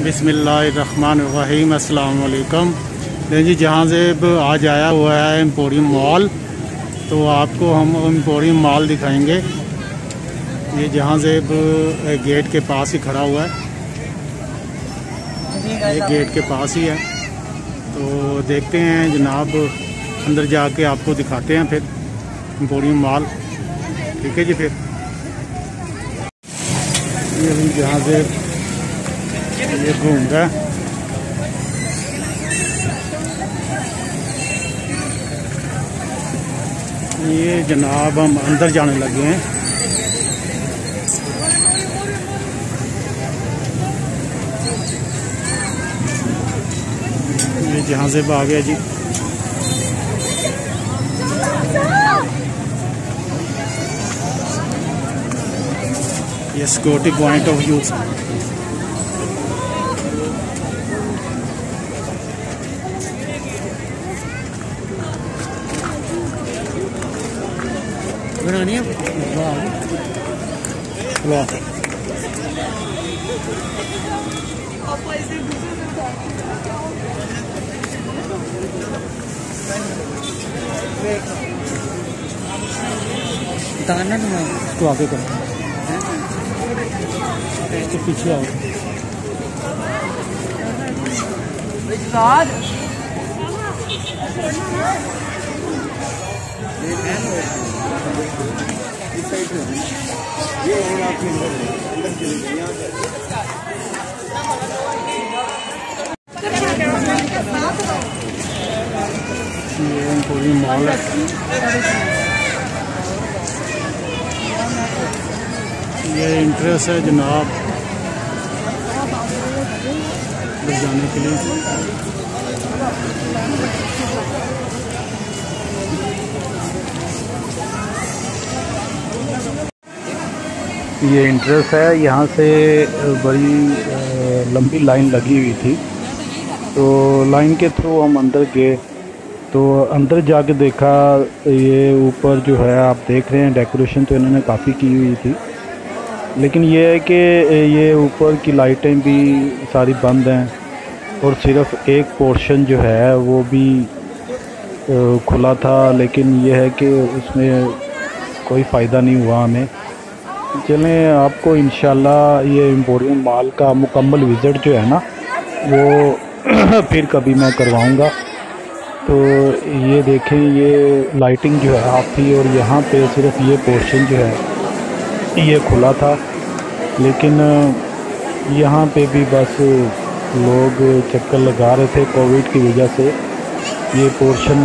बिस्मिल्लाहिर्रहमानिर्रहीम। अस्सलाम वालेकुम। जी जहाँ से आज आया हुआ है एम्पोरियम मॉल, तो आपको हम एम्पोरियम मॉल दिखाएंगे। ये जहाँ से गेट के पास ही खड़ा हुआ है, ये गेट के पास ही है। तो देखते हैं जनाब, अंदर जाके आपको दिखाते हैं फिर एम्पोरियम मॉल। ठीक है जी। फिर ये भी जहाँ से ये घूम रहा है, ये जनाब हम अंदर जाने लगे हैं। ये जहाँ से आ गया जी। ये सिक्योरिटी पॉइंट ऑफ व्यू। बनानी है बताना ना, तो आगे करो, इसके पीछे आओ। ये पूरी मॉल है। ये इंटरेस्ट है जनाब जाने के लिए। ये इंटरेस्ट है, यहाँ से बड़ी लंबी लाइन लगी हुई थी, तो लाइन के थ्रू हम अंदर गए। तो अंदर जाके देखा, ये ऊपर जो है आप देख रहे हैं, डेकोरेशन तो इन्होंने काफ़ी की हुई थी, लेकिन ये है कि ये ऊपर की लाइटें भी सारी बंद हैं और सिर्फ एक पोर्शन जो है वो भी खुला था। लेकिन ये है कि उसमें कोई फ़ायदा नहीं हुआ हमें। चलें, आपको इंशाल्लाह ये एम्पोरियम मॉल का मुकम्मल विज़िट जो है ना वो फिर कभी मैं करवाऊंगा। तो ये देखें, ये लाइटिंग जो है आप थी और यहाँ पे सिर्फ ये पोर्शन जो है ये खुला था, लेकिन यहाँ पे भी बस लोग चक्कर लगा रहे थे कोविड की वजह से। ये पोर्शन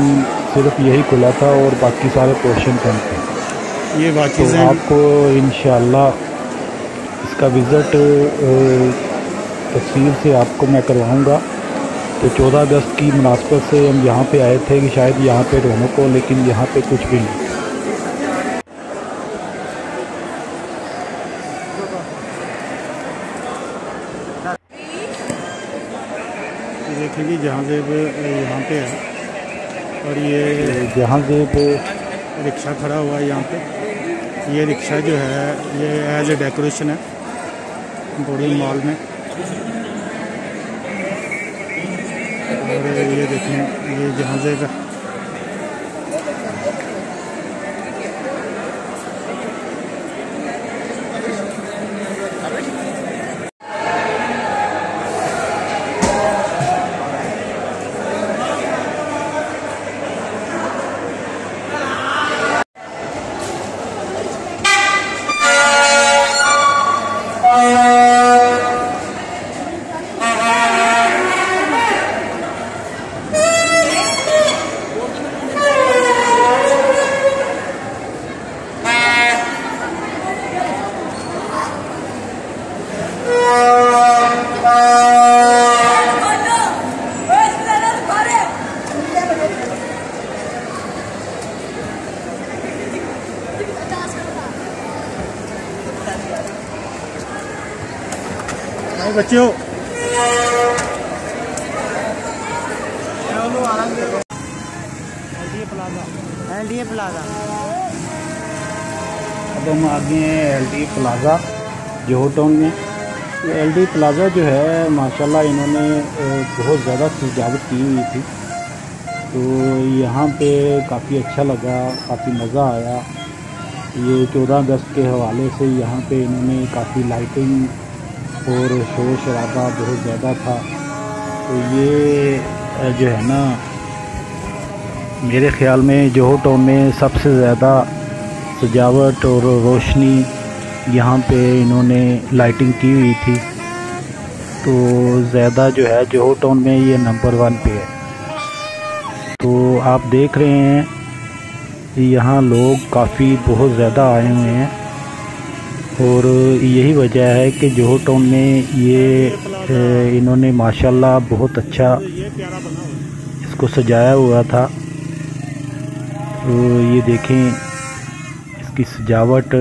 सिर्फ यही खुला था और बाकी सारे पोर्शन बंद थे। ये बाकी तो आपको इंशाल्लाह इसका विज़िट तस्वीर से आपको मैं करवाऊँगा। तो 14 अगस्त की मुनासबत से हम यहाँ पे आए थे कि शायद यहाँ पे रौनक हो, लेकिन यहाँ पे कुछ भी नहीं। देखिए जहाँ से यहाँ पे है, और ये जहाँ से रिक्शा खड़ा हुआ है यहाँ पे। ये रिक्शा जो है ये एज ए डेकोरेशन है एम्पोरियम मॉल में। और ये देखें, ये जहाँ से बच्चों LDA प्लाजा। अब हम आगे हैं LDA प्लाजा जोहर टाउन में। एलडी प्लाज़ा जो है माशाल्लाह इन्होंने बहुत ज़्यादा सजावट की हुई थी, तो यहाँ पे काफ़ी अच्छा लगा, काफ़ी मज़ा आया। ये 14 अगस्त के हवाले से यहाँ पे इन्होंने काफ़ी लाइटिंग और शोर शराबा बहुत ज़्यादा था। तो ये जो है ना, मेरे ख़्याल में जोहर टाउन में सबसे ज़्यादा सजावट और रोशनी यहाँ पे इन्होंने लाइटिंग की हुई थी। तो ज़्यादा जो है जोहर टाउन में ये नंबर 1 पे है। तो आप देख रहे हैं यहाँ लोग काफ़ी बहुत ज़्यादा आए हुए हैं, और यही वजह है कि जोहर टाउन में ये इन्होंने माशाल्लाह बहुत अच्छा इसको सजाया हुआ था। तो ये देखें, इसकी सजावट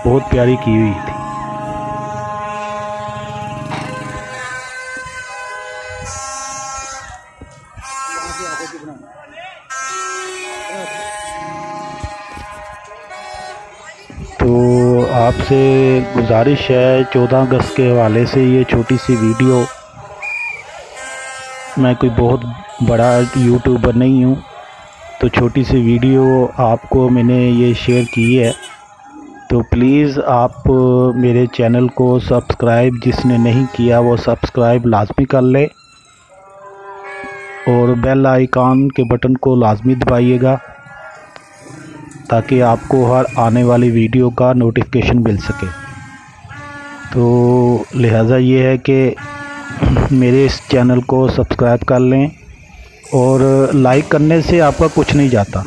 बहुत प्यारी की हुई थी। तो आपसे गुजारिश है, 14 अगस्त के हवाले से ये छोटी सी वीडियो, मैं कोई बहुत बड़ा यूट्यूबर नहीं हूँ, तो छोटी सी वीडियो आपको मैंने ये शेयर की है। तो प्लीज़ आप मेरे चैनल को सब्सक्राइब, जिसने नहीं किया वो सब्सक्राइब लाजमी कर ले, और बेल आइकॉन के बटन को लाजमी दबाइएगा ताकि आपको हर आने वाली वीडियो का नोटिफिकेशन मिल सके। तो लिहाजा ये है कि मेरे इस चैनल को सब्सक्राइब कर लें, और लाइक करने से आपका कुछ नहीं जाता।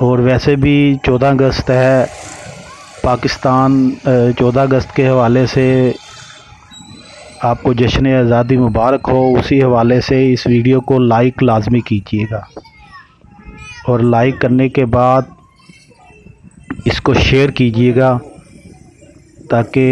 और वैसे भी 14 अगस्त है, पाकिस्तान 14 अगस्त के हवाले से आपको जश्न आज़ादी मुबारक हो। उसी हवाले से इस वीडियो को लाइक लाजमी कीजिएगा, और लाइक करने के बाद इसको शेयर कीजिएगा ताकि